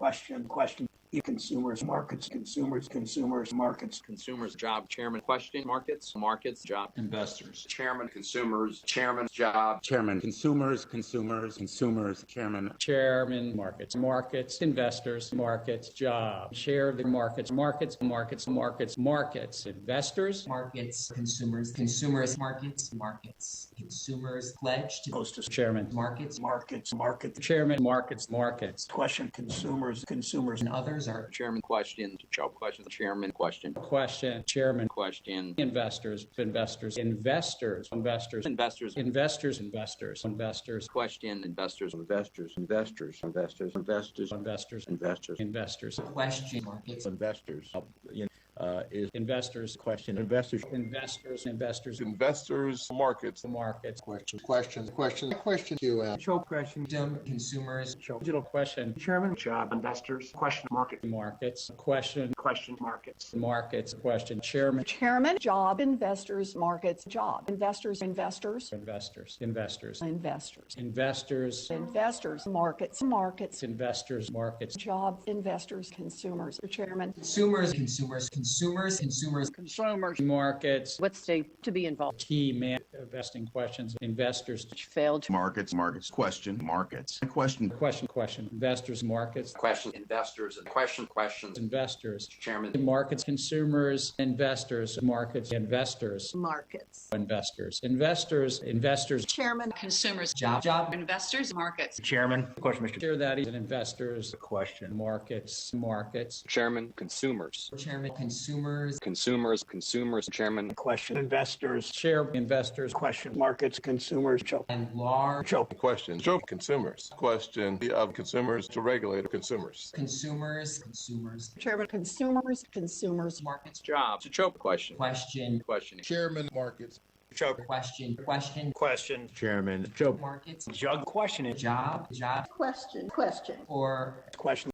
question. Consumers, markets, consumers, markets. Consumers, job, chairman, question, markets, job. Investors. Chairman, consumers, chairman, job. Chairman, consumers, chairman. Chairman, markets, investors, markets, job. Chair of the markets, markets, investors. Markets, consumers, markets, consumers, pledge to Hostess, chairman, market. Chairman, markets. Question, consumers, and others are Chairman, question, job, question, chairman, question. Chairman, Question. investors, Question, investors. question markets. investors, Question. investors, Markets. Question QM. show question, Consumers, digital question, chairman, job, investors, question, markets, question, markets. question, chairman, Job, investors, markets, job, investors, investors, markets, investors, markets, job, investors, consumers. Mr. Chairman, consumers, markets, What state to be involved? key investing questions, investors, Failed. Markets, question, question. investors, markets, Question, investors, and questions. investors, Chairman, markets, consumers, investors, markets, investors, Chairman, consumers, job, investors, markets. Chairman, question, Mr. Chair that is investors, Question. markets, chairman, consumers, chairman, Question, investors, chair, investors, question, markets, consumers, choke. and large Question. Show consumers. Question of consumers to regulate consumers. consumers, Chairman, consumers, markets, job, choke, question, question, Chairman, markets. question, Chairman. markets, Jug, question, job, Question. or question,